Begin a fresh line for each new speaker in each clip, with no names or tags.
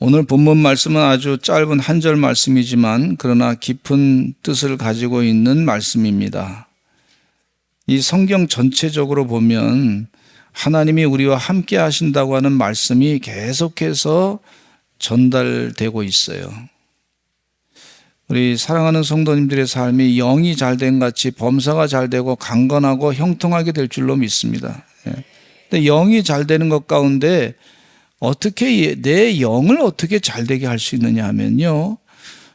오늘 본문 말씀은 아주 짧은 한 절 말씀이지만 그러나 깊은 뜻을 가지고 있는 말씀입니다. 이 성경 전체적으로 보면 하나님이 우리와 함께 하신다고 하는 말씀이 계속해서 전달되고 있어요. 우리 사랑하는 성도님들의 삶이 영이 잘된 같이 범사가 잘되고 강건하고 형통하게 될 줄로 믿습니다. 근데 영이 잘되는 것 가운데 어떻게 내 영을 어떻게 잘되게 할 수 있느냐 하면요,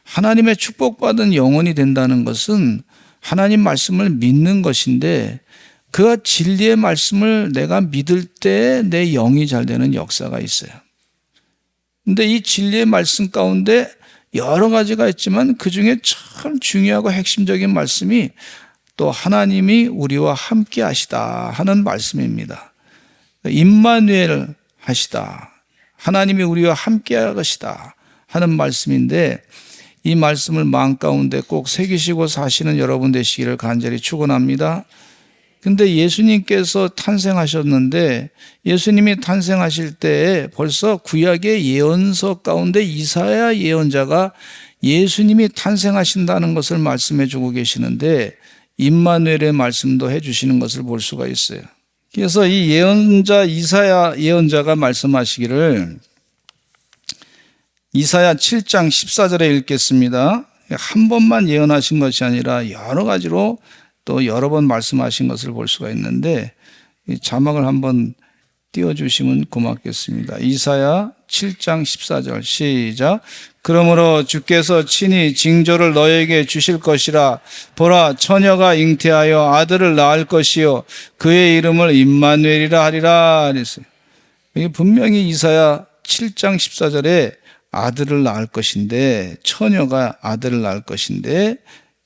하나님의 축복받은 영혼이 된다는 것은 하나님 말씀을 믿는 것인데 그 진리의 말씀을 내가 믿을 때 내 영이 잘되는 역사가 있어요. 근데 이 진리의 말씀 가운데 여러 가지가 있지만 그 중에 참 중요하고 핵심적인 말씀이 또 하나님이 우리와 함께 하시다 하는 말씀입니다. 임마누엘 하시다, 하나님이 우리와 함께 하시다 하는 말씀인데, 이 말씀을 마음 가운데 꼭 새기시고 사시는 여러분 되시기를 간절히 축원합니다. 근데 예수님께서 탄생하셨는데 예수님이 탄생하실 때 벌써 구약의 예언서 가운데 이사야 예언자가 예수님이 탄생하신다는 것을 말씀해 주고 계시는데 임마누엘의 말씀도 해 주시는 것을 볼 수가 있어요. 그래서 이 예언자 이사야 예언자가 말씀하시기를 이사야 7장 14절에 읽겠습니다. 한 번만 예언하신 것이 아니라 여러 가지로 또 여러 번 말씀하신 것을 볼 수가 있는데 이 자막을 한번 띄워주시면 고맙겠습니다. 이사야 7장 14절 시작. 그러므로 주께서 친히 징조를 너에게 주실 것이라. 보라, 처녀가 잉태하여 아들을 낳을 것이요 그의 이름을 임마누엘이라 하리라 그랬어요. 이게 분명히 이사야 7장 14절에 아들을 낳을 것인데, 처녀가 아들을 낳을 것인데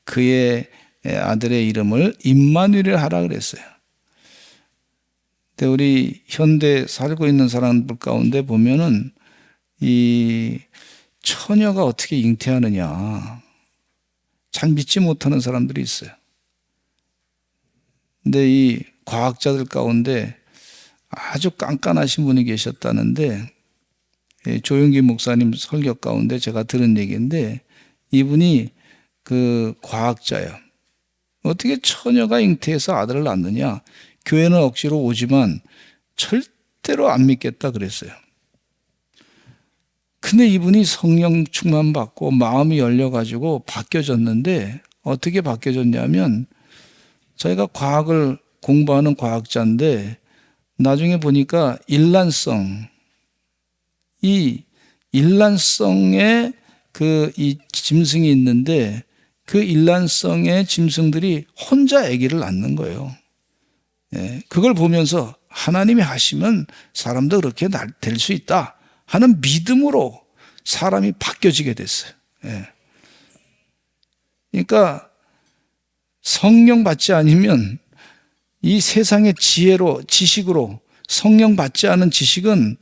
그의 아들의 이름을 임마누엘이라 하라 그랬어요. 근데 우리 현대 살고 있는 사람들 가운데 보면은 이 처녀가 어떻게 잉태하느냐 잘 믿지 못하는 사람들이 있어요. 근데 이 과학자들 가운데 아주 깐깐하신 분이 계셨다는데, 조용기 목사님 설교 가운데 제가 들은 얘기인데, 이분이 그 과학자예요. 어떻게 처녀가 잉태해서 아들을 낳느냐? 교회는 억지로 오지만 절대로 안 믿겠다 그랬어요. 근데 이분이 성령 충만 받고 마음이 열려가지고 바뀌어졌는데, 어떻게 바뀌어졌냐면 저희가 과학을 공부하는 과학자인데 나중에 보니까 일란성, 이 일란성의 이 짐승이 있는데 그 일란성의 짐승들이 혼자 아기를 낳는 거예요. 그걸 보면서 하나님이 하시면 사람도 그렇게 될 수 있다 하는 믿음으로 사람이 바뀌어지게 됐어요. 그러니까 성령 받지 않으면 이 세상의 지식으로 성령 받지 않은 지식은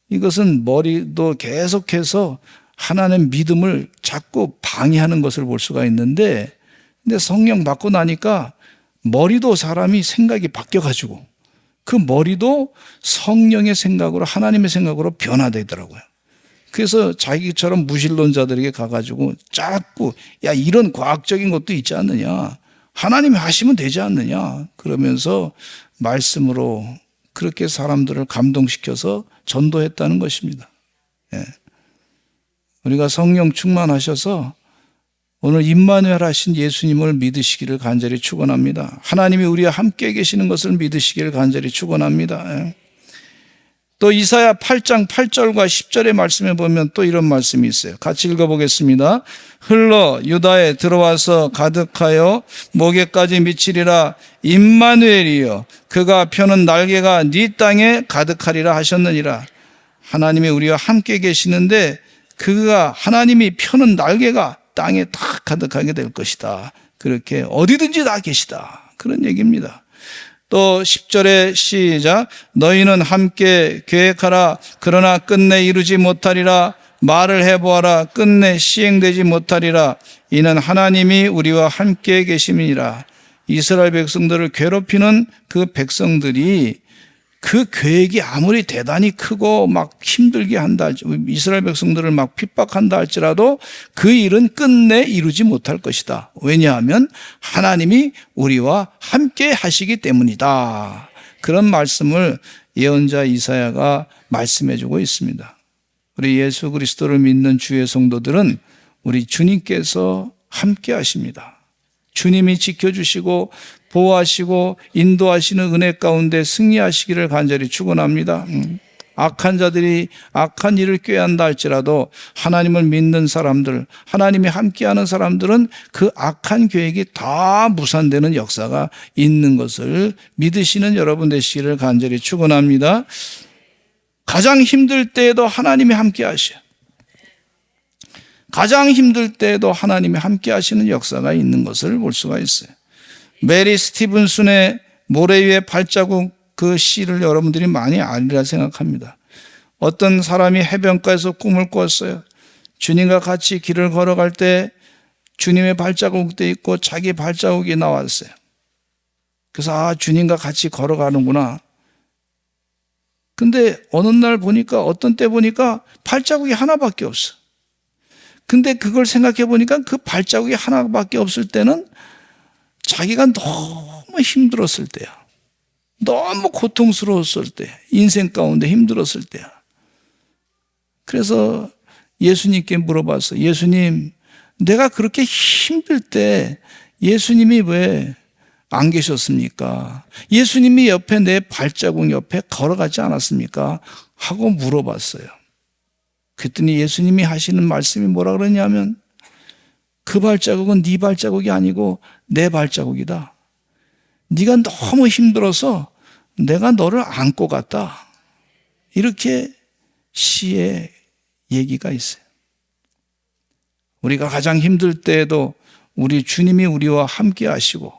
이것은 머리도 계속해서 하나님의 믿음을 자꾸 방해하는 것을 볼 수가 있는데, 근데 성령 받고 나니까 머리도 사람이 생각이 바뀌어가지고 그 머리도 성령의 생각으로 하나님의 생각으로 변화되더라고요. 그래서 자기처럼 무신론자들에게 가가지고 자꾸 야 이런 과학적인 것도 있지 않느냐, 하나님이 하시면 되지 않느냐 그러면서 말씀으로 그렇게 사람들을 감동시켜서 전도했다는 것입니다. 우리가 성령 충만하셔서 오늘 임마누엘 하신 예수님을 믿으시기를 간절히 축원합니다. 하나님이 우리와 함께 계시는 것을 믿으시기를 간절히 축원합니다. 또 이사야 8장 8절과 10절의 말씀에 보면 또 이런 말씀이 있어요. 같이 읽어보겠습니다. 흘러 유다에 들어와서 가득하여 목에까지 미치리라. 임마누엘이여 그가 펴는 날개가 네 땅에 가득하리라 하셨느니라. 하나님이 우리와 함께 계시는데 그가 하나님이 펴는 날개가 땅에 다 가득하게 될 것이다. 그렇게 어디든지 다 계시다. 그런 얘기입니다. 또 10절에 시작. 너희는 함께 계획하라. 그러나 끝내 이루지 못하리라. 말을 해보아라. 끝내 시행되지 못하리라. 이는 하나님이 우리와 함께 계심이니라. 이스라엘 백성들을 괴롭히는 그 백성들이 그 계획이 아무리 대단히 크고 막 힘들게 한다 이스라엘 백성들을 막 핍박한다 할지라도 그 일은 끝내 이루지 못할 것이다. 왜냐하면 하나님이 우리와 함께 하시기 때문이다. 그런 말씀을 예언자 이사야가 말씀해 주고 있습니다. 우리 예수 그리스도를 믿는 주의 성도들은 우리 주님께서 함께 하십니다. 주님이 지켜주시고 보호하시고 인도하시는 은혜 가운데 승리하시기를 간절히 축원합니다. 악한 자들이 악한 일을 꾀한다 할지라도 하나님을 믿는 사람들, 하나님이 함께하는 사람들은 그 악한 계획이 다 무산되는 역사가 있는 것을 믿으시는 여러분 되시기를 간절히 축원합니다. 가장 힘들 때에도 하나님이 함께하셔요. 가장 힘들 때에도 하나님이 함께하시는 역사가 있는 것을 볼 수가 있어요. 메리 스티븐슨의 모래 위의 발자국 그 시를 여러분들이 많이 알리라 생각합니다. 어떤 사람이 해변가에서 꿈을 꿨어요. 주님과 같이 길을 걸어갈 때 주님의 발자국도 있고 자기 발자국이 나왔어요. 그래서 주님과 같이 걸어가는구나. 근데 어느 날 보니까 어떤 때 보니까 발자국이 하나밖에 없어. 근데 그걸 생각해 보니까 그 발자국이 하나밖에 없을 때는 자기가 너무 힘들었을 때야. 너무 고통스러웠을 때, 인생 가운데 힘들었을 때야. 그래서 예수님께 물어봤어. 예수님, 내가 그렇게 힘들 때 예수님이 왜 안 계셨습니까? 예수님이 옆에 내 발자국 옆에 걸어가지 않았습니까? 하고 물어봤어요. 그랬더니 예수님이 하시는 말씀이 뭐라 그러냐면 그 발자국은 네 발자국이 아니고 내 발자국이다. 네가 너무 힘들어서 내가 너를 안고 갔다. 이렇게 시의 얘기가 있어요. 우리가 가장 힘들 때에도 우리 주님이 우리와 함께 하시고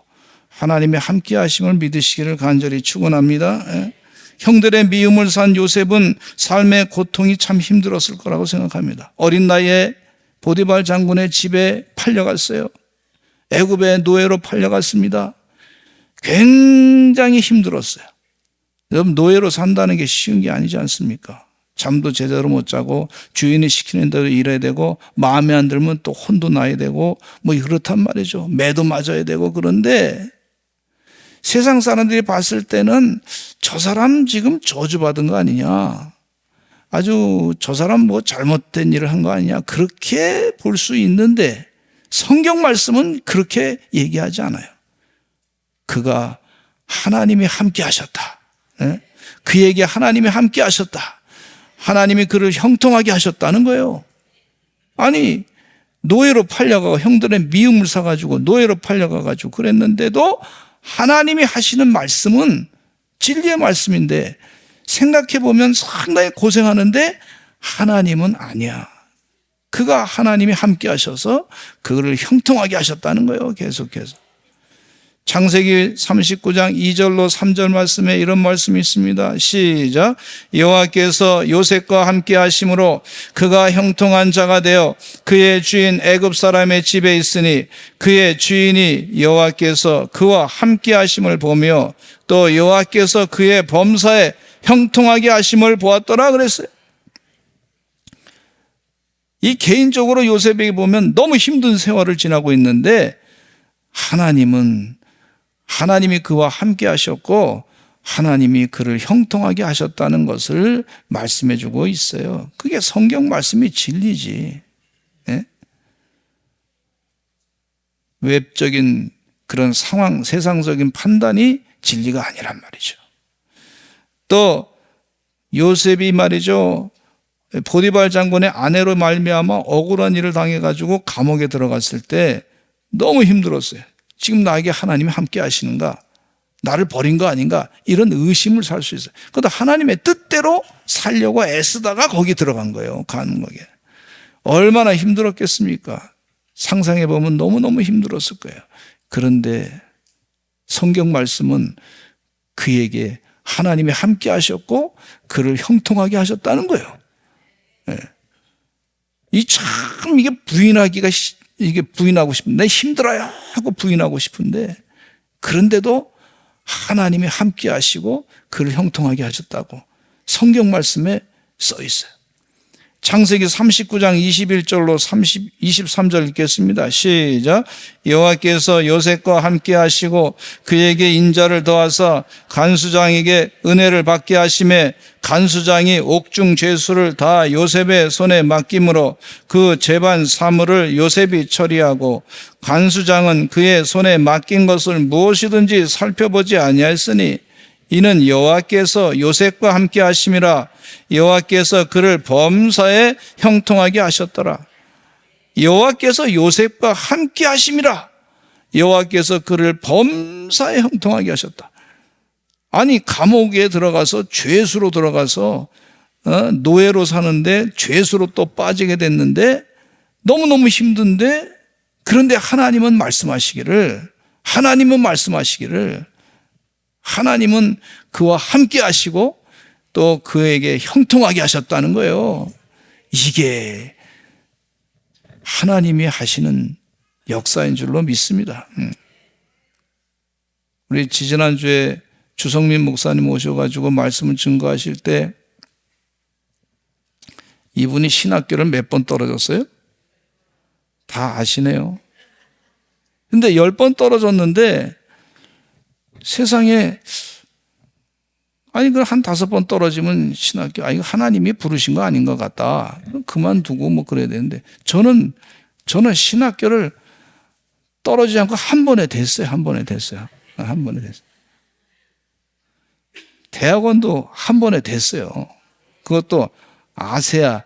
하나님의 함께 하심을 믿으시기를 간절히 축원합니다. 형들의 미움을 산 요셉은 삶의 고통이 참 힘들었을 거라고 생각합니다. 어린 나이에 보디발 장군의 집에 팔려갔어요. 애굽의 노예로 팔려갔습니다. 굉장히 힘들었어요. 여러분, 노예로 산다는 게 쉬운 게 아니지 않습니까? 잠도 제대로 못 자고 주인이 시키는 대로 일해야 되고 마음에 안 들면 또 혼도 나야 되고 뭐 그렇단 말이죠. 매도 맞아야 되고. 그런데 세상 사람들이 봤을 때는 저 사람 지금 저주받은 거 아니냐, 아주 저 사람 뭐 잘못된 일을 한 거 아니냐, 그렇게 볼 수 있는데 성경 말씀은 그렇게 얘기하지 않아요. 그가 하나님이 함께 하셨다. 그에게 하나님이 함께 하셨다. 하나님이 그를 형통하게 하셨다는 거예요. 아니, 노예로 팔려가고 형들의 미움을 사가지고 노예로 팔려가가지고 그랬는데도 하나님이 하시는 말씀은 진리의 말씀인데 생각해보면 상당히 고생하는데 하나님은 아니야. 그가 하나님이 함께 하셔서 그를 형통하게 하셨다는 거예요. 계속해서. 창세기 39장 2절로 3절 말씀에 이런 말씀이 있습니다. 시작. 여호와께서 요셉과 함께 하심으로 그가 형통한 자가 되어 그의 주인 애굽 사람의 집에 있으니 그의 주인이 여호와께서 그와 함께 하심을 보며 또 여호와께서 그의 범사에 형통하게 하심을 보았더라 그랬어요. 이 개인적으로 요셉에게 보면 너무 힘든 세월을 지나고 있는데 하나님이 그와 함께 하셨고 하나님이 그를 형통하게 하셨다는 것을 말씀해 주고 있어요. 그게 성경 말씀이 진리지. 네? 외적인 그런 상황, 세상적인 판단이 진리가 아니란 말이죠. 또 요셉이 말이죠, 보디발 장군의 아내로 말미암아 억울한 일을 당해가지고 감옥에 들어갔을 때 너무 힘들었어요. 지금 나에게 하나님이 함께 하시는가? 나를 버린 거 아닌가? 이런 의심을 살 수 있어요. 그런데 하나님의 뜻대로 살려고 애쓰다가 거기 들어간 거예요. 감옥에. 얼마나 힘들었겠습니까? 상상해 보면 너무너무 힘들었을 거예요. 그런데 성경 말씀은 그에게 하나님이 함께 하셨고 그를 형통하게 하셨다는 거예요. 네. 이게 부인하고 싶은데 힘들어요 하고 부인하고 싶은데 그런데도 하나님이 함께 하시고 그를 형통하게 하셨다고 성경 말씀에 써 있어요. 창세기 39장 21절로 23절 읽겠습니다. 시작. 여호와께서 요셉과 함께 하시고 그에게 인자를 더하사 간수장에게 은혜를 받게 하심에 간수장이 옥중 죄수를 다 요셉의 손에 맡김으로 그 재반 사물을 요셉이 처리하고 간수장은 그의 손에 맡긴 것을 무엇이든지 살펴보지 아니하였으니 이는 여호와께서 요셉과 함께 하심이라. 여호와께서 그를 범사에 형통하게 하셨더라. 여호와께서 요셉과 함께 하심이라. 여호와께서 그를 범사에 형통하게 하셨다. 아니 감옥에 들어가서 죄수로 들어가서 노예로 사는데 죄수로 또 빠지게 됐는데 너무너무 힘든데, 그런데 하나님은 말씀하시기를 하나님은 그와 함께 하시고 또 그에게 형통하게 하셨다는 거예요. 이게 하나님이 하시는 역사인 줄로 믿습니다. 우리 지지난주에 주성민 목사님 오셔가지고 말씀을 증거하실 때 이분이 신학교를 몇 번 떨어졌어요? 다 아시네요. 근데 10번 떨어졌는데 세상에 그 한 5번 떨어지면 신학교, 이거 하나님이 부르신 거 아닌 것 같다. 그만두고 뭐 그래야 되는데 저는 신학교를 떨어지지 않고 한 번에 됐어요. 대학원도 한 번에 됐어요. 그것도 아세아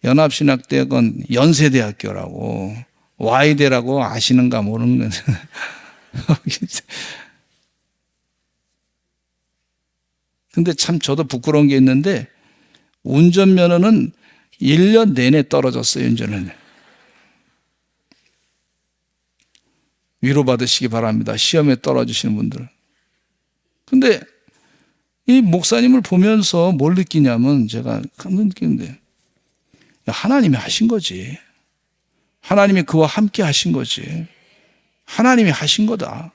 연합신학대학원 연세대학교라고 Y대라고 아시는가 모르는 근데 참 저도 부끄러운 게 있는데 운전면허는 1년 내내 떨어졌어요. 운전을. 위로받으시기 바랍니다. 시험에 떨어지시는 분들. 근데 이 목사님을 보면서 뭘 느끼냐면 제가 느끼는데 하나님이 하신 거지. 하나님이 그와 함께 하신 거지. 하나님이 하신 거다.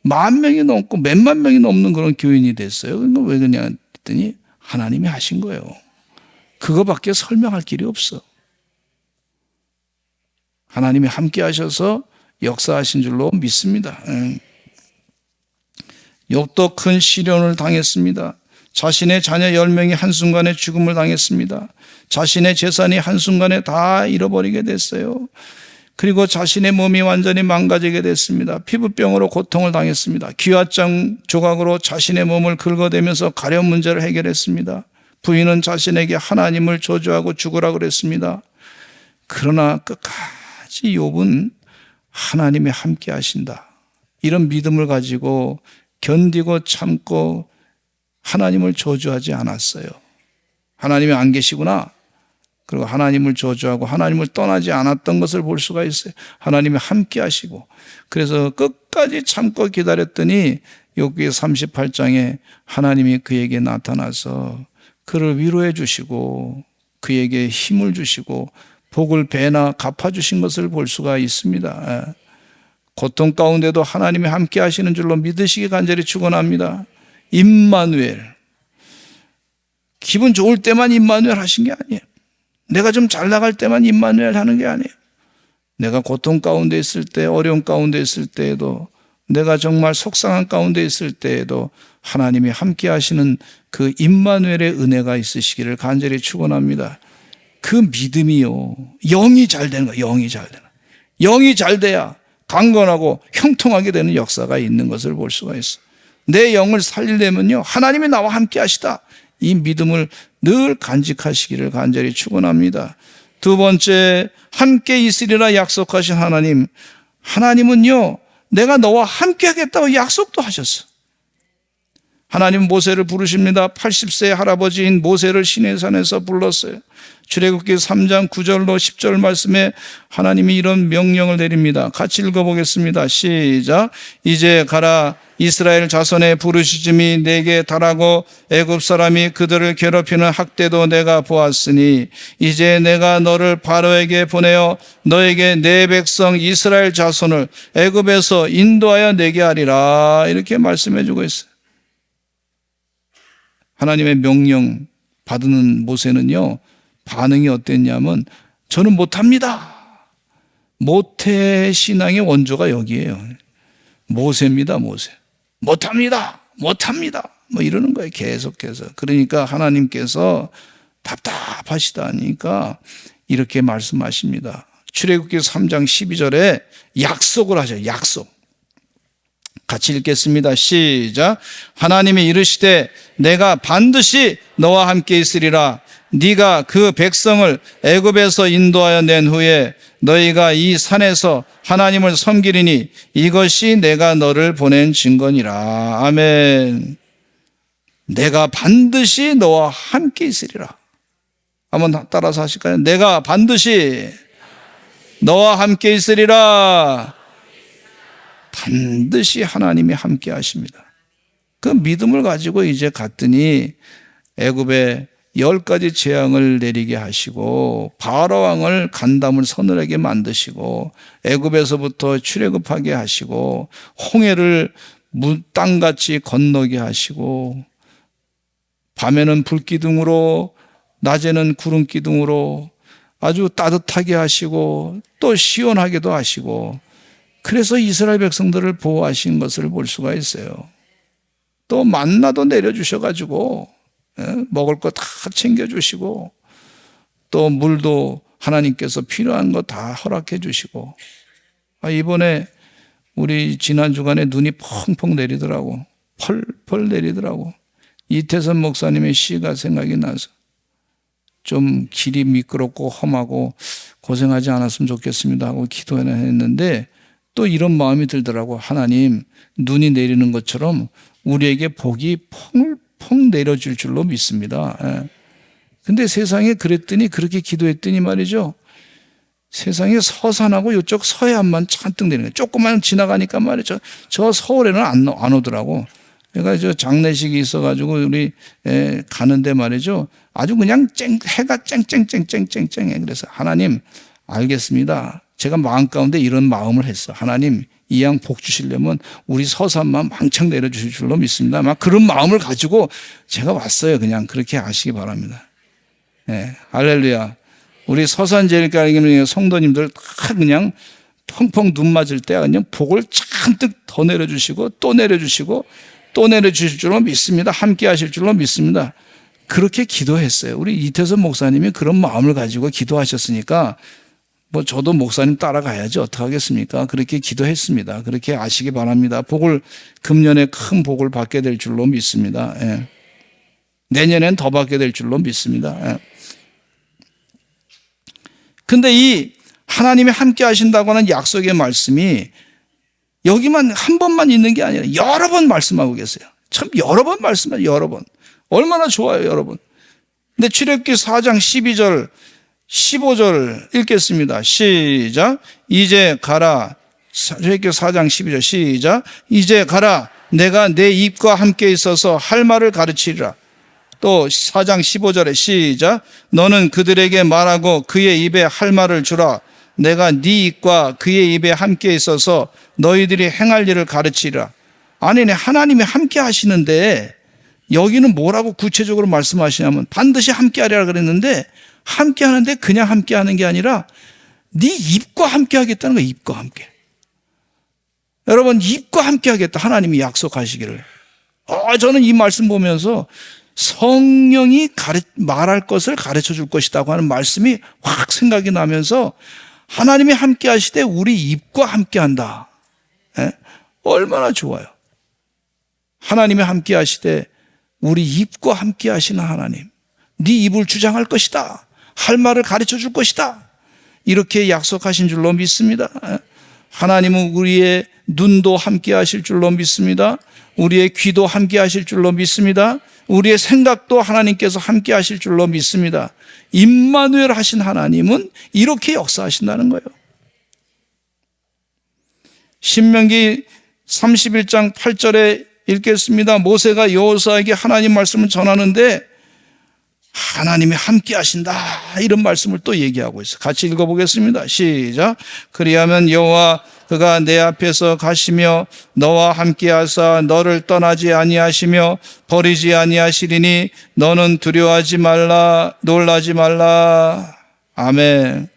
10,000명이 넘고 몇만 명이 넘는 그런 교인이 됐어요. 그러니까 왜 그러냐 했더니 하나님이 하신 거예요. 그거밖에 설명할 길이 없어. 하나님이 함께 하셔서 역사하신 줄로 믿습니다. 욥도 큰 시련을 당했습니다. 자신의 자녀 10명이 한순간에 죽음을 당했습니다. 자신의 재산이 한순간에 다 잃어버리게 됐어요. 그리고 자신의 몸이 완전히 망가지게 됐습니다. 피부병으로 고통을 당했습니다. 기와장 조각으로 자신의 몸을 긁어대면서 가려운 문제를 해결했습니다. 부인은 자신에게 하나님을 저주하고 죽으라 그랬습니다. 그러나 끝까지 욥은 하나님이 함께 하신다, 이런 믿음을 가지고 견디고 참고 하나님을 저주하지 않았어요. 하나님이 안 계시구나. 그리고 하나님을 저주하고 하나님을 떠나지 않았던 것을 볼 수가 있어요. 하나님이 함께 하시고, 그래서 끝까지 참고 기다렸더니 욥기 38장에 하나님이 그에게 나타나서 그를 위로해 주시고 그에게 힘을 주시고 복을 배나 갚아주신 것을 볼 수가 있습니다. 고통 가운데도 하나님이 함께 하시는 줄로 믿으시기 간절히 축원합니다. 임마누엘, 기분 좋을 때만 임마누엘 하신 게 아니에요. 내가 좀 잘 나갈 때만 임마누엘 하는 게 아니에요. 내가 고통 가운데 있을 때, 어려움 가운데 있을 때에도, 내가 정말 속상한 가운데 있을 때에도 하나님이 함께 하시는 그 임마누엘의 은혜가 있으시기를 간절히 축원합니다. 그 믿음이요, 영이 잘 되는 거예요. 영이 잘 돼야 강건하고 형통하게 되는 역사가 있는 것을 볼 수가 있어요. 내 영을 살리려면요, 하나님이 나와 함께 하시다, 이 믿음을 늘 간직하시기를 간절히 축원합니다. 두 번째, 함께 있으리라 약속하신 하나님. 하나님은요, 내가 너와 함께 하겠다고 약속도 하셨어. 하나님 모세를 부르십니다. 80세 할아버지인 모세를 시내산에서 불렀어요. 출애굽기 3장 9절로 10절 말씀에 하나님이 이런 명령을 내립니다. 같이 읽어보겠습니다. 시작. 이제 가라. 이스라엘 자손의 부르짖음이 내게 달하고 애굽 사람이 그들을 괴롭히는 학대도 내가 보았으니 이제 내가 너를 바로에게 보내어 너에게 내 백성 이스라엘 자손을 애굽에서 인도하여 내게 하리라. 이렇게 말씀해 주고 있어요. 하나님의 명령 받는 모세는요, 반응이 어땠냐면 저는 못합니다. 모태 신앙의 원조가 여기에요. 모세입니다. 모세. 못합니다. 뭐 이러는 거예요. 계속해서. 그러니까 하나님께서 답답하시다니까 이렇게 말씀하십니다. 출애굽기 3장 12절에 약속을 하셔요. 약속. 같이 읽겠습니다. 시작. 하나님이 이르시되 내가 반드시 너와 함께 있으리라. 네가 그 백성을 애굽에서 인도하여 낸 후에 너희가 이 산에서 하나님을 섬기리니 이것이 내가 너를 보낸 증거니라. 아멘. 내가 반드시 너와 함께 있으리라. 한번 따라서 하실까요? 내가 반드시 너와 함께 있으리라. 반드시 하나님이 함께 하십니다. 그 믿음을 가지고 이제 갔더니 애굽에 10가지 재앙을 내리게 하시고 바로 왕을 간담을 서늘하게 만드시고 애굽에서부터 출애굽하게 하시고 홍해를 땅같이 건너게 하시고 밤에는 불기둥으로 낮에는 구름기둥으로 아주 따뜻하게 하시고 또 시원하게도 하시고 그래서 이스라엘 백성들을 보호하신 것을 볼 수가 있어요. 또 만나도 내려주셔가지고 먹을 거 다 챙겨주시고 또 물도 하나님께서 필요한 거 다 허락해 주시고 이번에 우리 지난 주간에 눈이 펑펑 내리더라고. 펄펄 내리더라고. 이태선 목사님의 시가 생각이 나서 좀 길이 미끄럽고 험하고 고생하지 않았으면 좋겠습니다 하고 기도했는데 또 이런 마음이 들더라고. 하나님, 눈이 내리는 것처럼 우리에게 복이 펑 내려줄 줄로 믿습니다. 근데 세상에 그랬더니 그렇게 기도했더니 말이죠. 세상에 서산하고 이쪽 서해안만 잔뜩 내리는 거예요. 조금만 지나가니까 말이죠. 저 서울에는 안 오더라고. 그러니까 저 장례식이 있어가지고 우리 가는데 말이죠. 아주 그냥 해가 쨍쨍쨍쨍쨍쨍해. 그래서 하나님 알겠습니다. 제가 마음 가운데 이런 마음을 했어. 하나님 이 양 복 주시려면 우리 서산만 망창 내려주실 줄로 믿습니다. 막 그런 마음을 가지고 제가 왔어요. 그냥 그렇게 아시기 바랍니다. 네, 할렐루야. 우리 서산제일교회 성도님들 다 그냥 펑펑 눈 맞을 때 그냥 복을 잔뜩 더 내려주시고 또 내려주시고 또 내려주실 줄로 믿습니다. 함께 하실 줄로 믿습니다. 그렇게 기도했어요. 우리 이태선 목사님이 그런 마음을 가지고 기도하셨으니까 뭐 저도 목사님 따라가야지 어떡하겠습니까? 그렇게 기도했습니다. 그렇게 아시기 바랍니다. 금년에 큰 복을 받게 될 줄로 믿습니다. 예. 내년엔 더 받게 될 줄로 믿습니다. 예. 근데 이 하나님이 함께 하신다고 하는 약속의 말씀이 여기만 한 번만 있는 게 아니라 여러 번 말씀하고 계세요. 참 여러 번 말씀해요. 여러 번. 얼마나 좋아요, 여러분. 근데 출애굽기 4장 12절 15절 읽겠습니다. 시작. 이제 가라. 출애굽기 4장 12절 시작. 이제 가라. 내가 내 입과 함께 있어서 할 말을 가르치리라. 또 4장 15절에 시작. 너는 그들에게 말하고 그의 입에 할 말을 주라. 내가 네 입과 그의 입에 함께 있어서 너희들이 행할 일을 가르치리라. 아니네, 하나님이 함께 하시는데 여기는 뭐라고 구체적으로 말씀하시냐면 반드시 함께 하리라 그랬는데 함께 하는데 그냥 함께 하는 게 아니라 네 입과 함께 하겠다는 거예요. 입과 함께. 여러분, 입과 함께 하겠다 하나님이 약속하시기를. 저는 이 말씀 보면서 성령이 말할 것을 가르쳐 줄 것이라고 하는 말씀이 확 생각이 나면서 하나님이 함께 하시되 우리 입과 함께 한다. 얼마나 좋아요. 하나님이 함께 하시되 우리 입과 함께 하시는 하나님. 네 입을 주장할 것이다. 할 말을 가르쳐 줄 것이다. 이렇게 약속하신 줄로 믿습니다. 하나님은 눈도 함께 하실 줄로 믿습니다. 우리의 귀도 함께 하실 줄로 믿습니다. 우리의 생각도 하나님께서 함께 하실 줄로 믿습니다. 임마누엘 하신 하나님은 이렇게 역사하신다는 거예요. 신명기 31장 8절에 읽겠습니다. 모세가 여호수아에게 하나님 말씀을 전하는데 하나님이 함께 하신다 이런 말씀을 또 얘기하고 있어요. 같이 읽어보겠습니다. 시작. 그리하면 여호와 그가 내 앞에서 가시며 너와 함께 하사 너를 떠나지 아니하시며 버리지 아니하시리니 너는 두려워하지 말라 놀라지 말라. 아멘.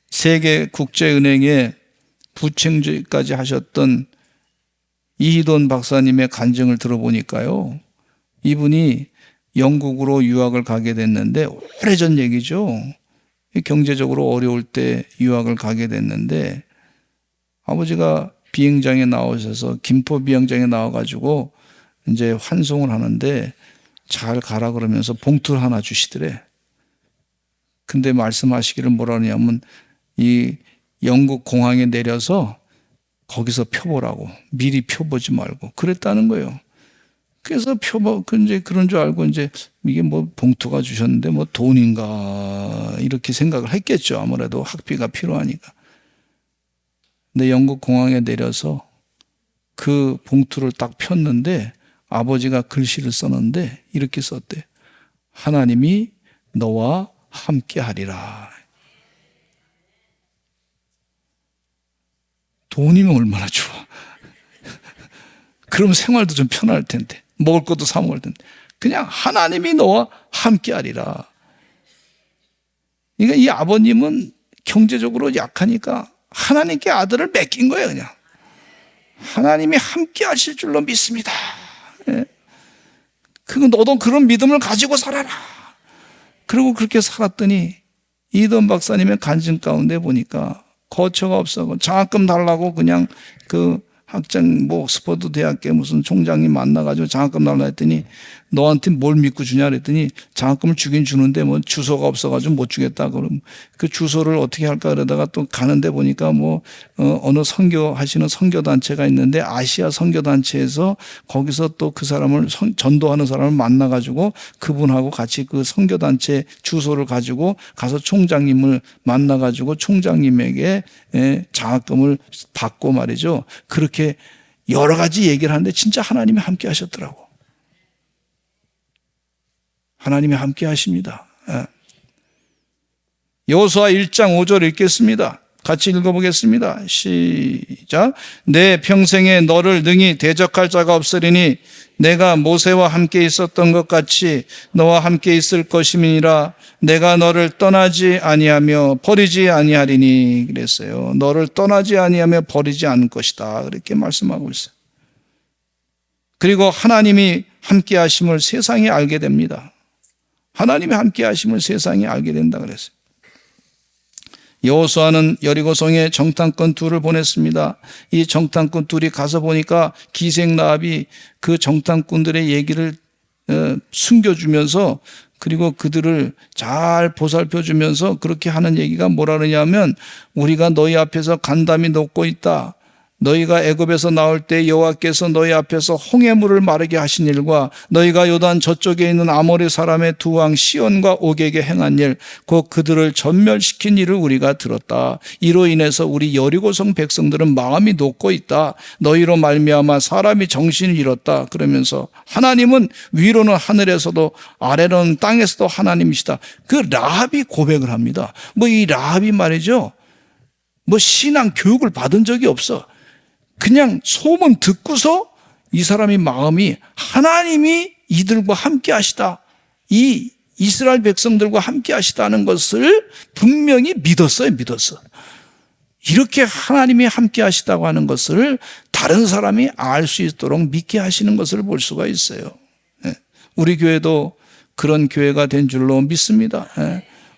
세계국제은행에 부총재까지 하셨던 이희돈 박사님의 간증을 들어보니까요, 이분이 영국으로 유학을 가게 됐는데, 오래전 얘기죠. 경제적으로 어려울 때 유학을 가게 됐는데, 아버지가 비행장에 나오셔서 김포 비행장에 나와가지고 이제 환송을 하는데 잘 가라 그러면서 봉투를 하나 주시더래. 근데 말씀하시기를 뭐라 하냐면 이 영국 공항에 내려서 거기서 펴보라고, 미리 펴보지 말고 그랬다는 거예요. 그래서 이제 그런 줄 알고 이제 이게 뭐 봉투가 주셨는데 뭐 돈인가 이렇게 생각을 했겠죠. 아무래도 학비가 필요하니까. 근데 영국 공항에 내려서 그 봉투를 딱 폈는데 아버지가 글씨를 썼는데 이렇게 썼대. 하나님이 너와 함께 하리라. 돈이면 얼마나 좋아. 그럼 생활도 좀 편할 텐데, 먹을 것도 사 먹을 텐데, 그냥 하나님이 너와 함께 하리라. 그러니까 이 아버님은 경제적으로 약하니까 하나님께 아들을 맡긴 거예요. 그냥 하나님이 함께 하실 줄로 믿습니다. 예. 너도 그런 믿음을 가지고 살아라. 그리고 그렇게 살았더니 이돈 박사님의 간증 가운데 보니까 거처가 없어 장학금 달라고 그냥 그 학장 옥스퍼드 대학교 무슨 총장이 만나가지고 장학금 달라 했더니 너한테 뭘 믿고 주냐 그랬더니 장학금을 주긴 주는데 뭐 주소가 없어가지고 못 주겠다. 그럼 그 주소를 어떻게 할까 그러다가 또 가는데 보니까 어느 선교하시는 선교단체가 있는데 아시아 선교단체에서 거기서 또 그 사람을 전도하는 사람을 만나가지고 그분하고 같이 그 선교단체 주소를 가지고 가서 총장님을 만나가지고 총장님에게 장학금을 받고 말이죠. 그렇게 여러 가지 얘기를 하는데 진짜 하나님이 함께 하셨더라고. 하나님이 함께 하십니다. 여호수아 1장 5절 읽겠습니다. 같이 읽어보겠습니다. 시작. 내 평생에 너를 능히 대적할 자가 없으리니 내가 모세와 함께 있었던 것 같이 너와 함께 있을 것임이니라. 내가 너를 떠나지 아니하며 버리지 아니하리니 그랬어요. 너를 떠나지 아니하며 버리지 않을 것이다. 그렇게 말씀하고 있어요. 그리고 하나님이 함께 하심을 세상이 알게 됩니다. 하나님이 함께 하심을 세상이 알게 된다 그랬어요. 여호수아는 여리고성에 정탐꾼 둘을 보냈습니다. 이 정탐꾼 둘이 가서 보니까 기생라합이 그 정탐꾼들의 얘기를 숨겨주면서 그리고 그들을 잘 보살펴주면서 그렇게 하는 얘기가 뭐라 그러냐면 우리가 너희 앞에서 간담이 녹고 있다. 너희가 애굽에서 나올 때 여호와께서 너희 앞에서 홍해물을 마르게 하신 일과 너희가 요단 저쪽에 있는 아모리 사람의 두 왕 시온과 옥에게 행한 일, 곧 그들을 전멸시킨 일을 우리가 들었다. 이로 인해서 우리 여리고성 백성들은 마음이 녹고 있다. 너희로 말미암아 사람이 정신을 잃었다. 그러면서 하나님은 위로는 하늘에서도 아래로는 땅에서도 하나님이시다. 그 라합이 고백을 합니다. 이 라합이 말이죠. 신앙 교육을 받은 적이 없어. 그냥 소문 듣고서 이 사람의 마음이 하나님이 이들과 함께 하시다. 이 이스라엘 백성들과 함께 하시다는 것을 분명히 믿었어요. 이렇게 하나님이 함께 하시다고 하는 것을 다른 사람이 알 수 있도록 믿게 하시는 것을 볼 수가 있어요. 우리 교회도 그런 교회가 된 줄로 믿습니다.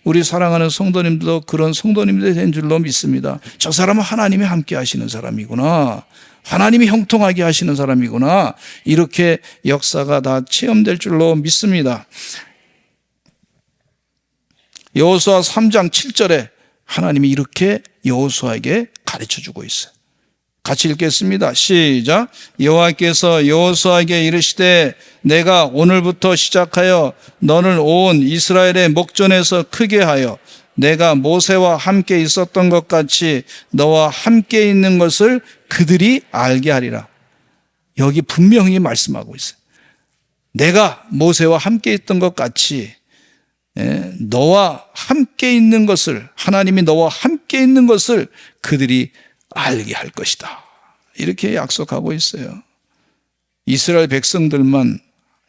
우리 사랑하는 성도님들도 그런 성도님들이 된 줄로 믿습니다. 저 사람은 하나님이 함께 하시는 사람이구나. 하나님이 형통하게 하시는 사람이구나. 이렇게 역사가 다 체험될 줄로 믿습니다. 여호수아 3장 7절에 하나님이 이렇게 여호수아에게 가르쳐주고 있어요. 같이 읽겠습니다. 시작. 여호와께서 여호수아에게 이르시되 내가 오늘부터 시작하여 너를 온 이스라엘의 목전에서 크게 하여 내가 모세와 함께 있었던 것 같이 너와 함께 있는 것을 그들이 알게 하리라. 여기 분명히 말씀하고 있어요. 내가 모세와 함께 있던 것 같이 너와 함께 있는 것을, 하나님이 너와 함께 있는 것을 그들이 알게 할 것이다. 이렇게 약속하고 있어요. 이스라엘 백성들만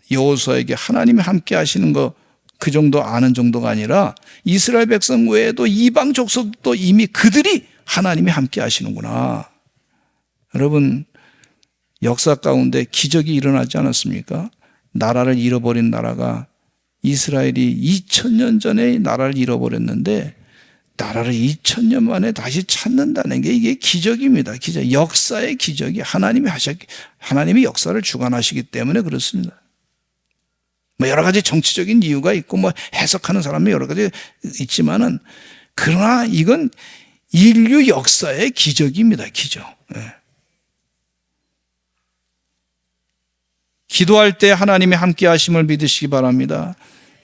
여호수아에게 하나님이 함께 하시는 거 그 정도 아는 정도가 아니라 이스라엘 백성 외에도 이방 족속도 이미 그들이 하나님이 함께 하시는구나. 여러분, 역사 가운데 기적이 일어나지 않았습니까? 나라를 잃어버린 나라가 이스라엘이 2000년 전에 나라를 잃어버렸는데 나라를 2000년 만에 다시 찾는다는 게 이게 기적입니다. 기적. 역사의 기적이 하나님이 역사를 주관하시기 때문에 그렇습니다. 여러 가지 정치적인 이유가 있고 해석하는 사람이 여러 가지 있지만은 그러나 이건 인류 역사의 기적입니다. 기적. 기도할 때 하나님이 함께 하심을 믿으시기 바랍니다.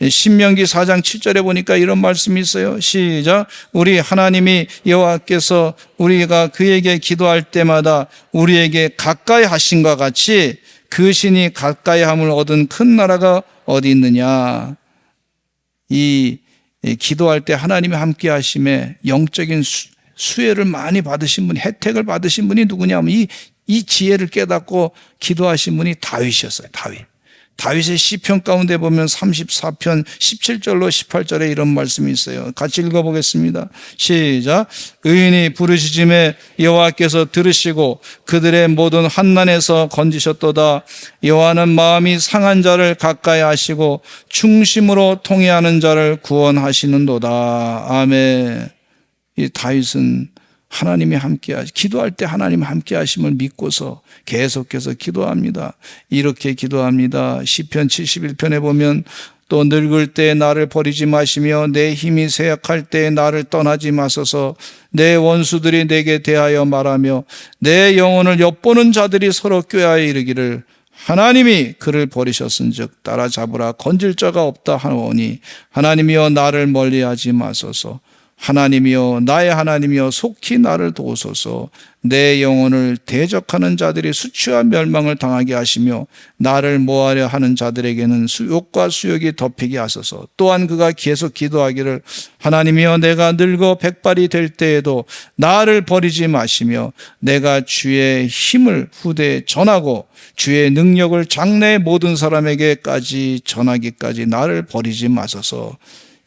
신명기 4장 7절에 보니까 이런 말씀이 있어요. 시작. 우리 하나님이 여호와께서 우리가 그에게 기도할 때마다 우리에게 가까이 하신과 같이 그 신이 가까이 함을 얻은 큰 나라가 어디 있느냐. 이 기도할 때 하나님이 함께 하심에 영적인 수혜를 많이 받으신 분, 혜택을 받으신 분이 누구냐면 이 지혜를 깨닫고 기도하신 분이 다윗이었어요. 다윗의 시편 가운데 보면 34편 17절로 18절에 이런 말씀이 있어요. 같이 읽어보겠습니다. 시작. 의인이 부르짖음에 여호와께서 들으시고 그들의 모든 환난에서 건지셨도다. 여호와는 마음이 상한 자를 가까이 하시고 충심으로 통회하는 자를 구원하시는도다. 아멘. 이 다윗은 하나님이 기도할 때 하나님 함께 하심을 믿고서 계속해서 기도합니다. 이렇게 기도합니다. 시편 71편에 보면 또 늙을 때 나를 버리지 마시며 내 힘이 쇠약할 때 나를 떠나지 마소서. 내 원수들이 내게 대하여 말하며 내 영혼을 엿보는 자들이 서로 꾀하여 이르기를 하나님이 그를 버리셨은즉 따라잡으라 건질 자가 없다 하오니 하나님이여 나를 멀리하지 마소서. 하나님이여 나의 하나님이여 속히 나를 도우소서. 내 영혼을 대적하는 자들이 수치와 멸망을 당하게 하시며 나를 모하려 하는 자들에게는 욕과 수욕이 덮이게 하소서. 또한 그가 계속 기도하기를 하나님이여 내가 늙어 백발이 될 때에도 나를 버리지 마시며 내가 주의 힘을 후대에 전하고 주의 능력을 장래의 모든 사람에게까지 전하기까지 나를 버리지 마소서.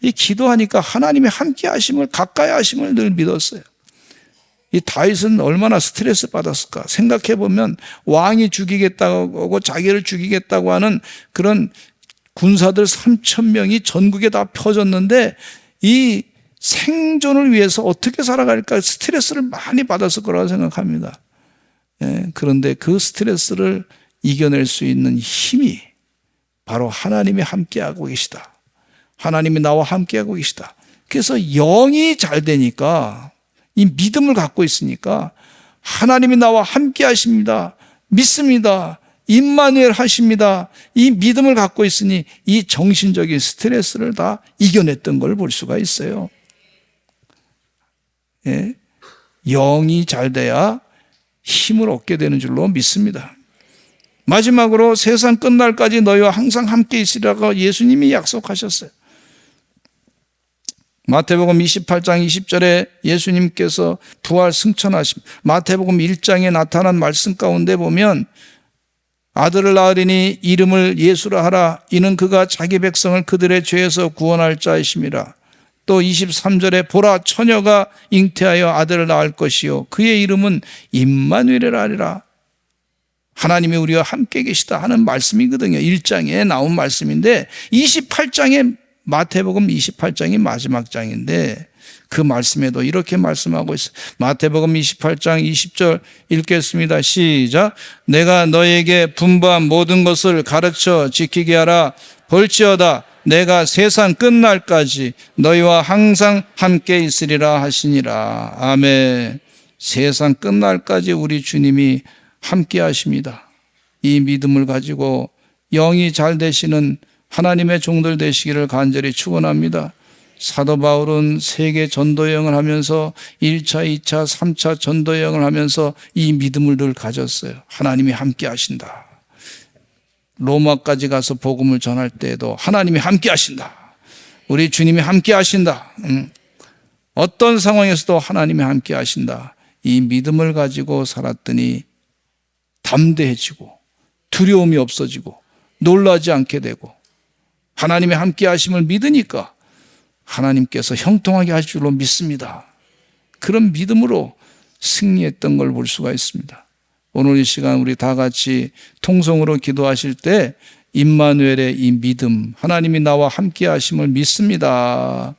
이 기도하니까 하나님이 함께 하심을, 가까이 하심을 늘 믿었어요. 이 다윗은 얼마나 스트레스 받았을까. 생각해 보면 왕이 죽이겠다고 하고 자기를 죽이겠다고 하는 그런 군사들 3,000명이 전국에 다 펴졌는데 이 생존을 위해서 어떻게 살아갈까 스트레스를 많이 받았을 거라고 생각합니다. 그런데 그 스트레스를 이겨낼 수 있는 힘이 바로 하나님이 함께하고 계시다. 하나님이 나와 함께하고 계시다. 그래서 영이 잘 되니까 이 믿음을 갖고 있으니까 하나님이 나와 함께 하십니다. 믿습니다. 임마누엘 하십니다. 이 믿음을 갖고 있으니 이 정신적인 스트레스를 다 이겨냈던 걸 볼 수가 있어요. 영이 잘 돼야 힘을 얻게 되는 줄로 믿습니다. 마지막으로 세상 끝날까지 너희와 항상 함께 있으리라고 예수님이 약속하셨어요. 마태복음 28장 20절에 예수님께서 부활 승천하심, 마태복음 1장에 나타난 말씀 가운데 보면 아들을 낳으리니 이름을 예수라 하라. 이는 그가 자기 백성을 그들의 죄에서 구원할 자이심이라. 또 23절에 보라 처녀가 잉태하여 아들을 낳을 것이요 그의 이름은 임마누엘이라 하리라. 하나님이 우리와 함께 계시다 하는 말씀이거든요. 1장에 나온 말씀인데 28장에 마태복음 28장이 마지막 장인데 그 말씀에도 이렇게 말씀하고 있어요. 마태복음 28장 20절 읽겠습니다. 시작. 내가 너에게 분부한 모든 것을 가르쳐 지키게 하라. 볼지어다 내가 세상 끝날까지 너희와 항상 함께 있으리라 하시니라. 아멘. 세상 끝날까지 우리 주님이 함께 하십니다. 이 믿음을 가지고 영이 잘 되시는 하나님의 종들 되시기를 간절히 축원합니다. 사도 바울은 세계 전도 여행을 하면서 1차, 2차, 3차 전도 여행을 하면서 이 믿음을 늘 가졌어요. 하나님이 함께 하신다. 로마까지 가서 복음을 전할 때에도 하나님이 함께 하신다. 우리 주님이 함께 하신다. 어떤 상황에서도 하나님이 함께 하신다. 이 믿음을 가지고 살았더니 담대해지고 두려움이 없어지고 놀라지 않게 되고 하나님의 함께 하심을 믿으니까 하나님께서 형통하게 하실 줄로 믿습니다. 그런 믿음으로 승리했던 걸 볼 수가 있습니다. 오늘 이 시간 우리 다 같이 통성으로 기도하실 때 임마누엘의 이 믿음, 하나님이 나와 함께 하심을 믿습니다.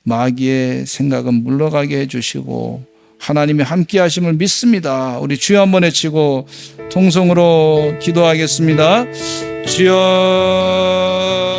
마귀의 생각은 물러가게 해주시고 하나님이 함께 하심을 믿습니다. 우리 주여 한번 외치고 통성으로 기도하겠습니다. 주여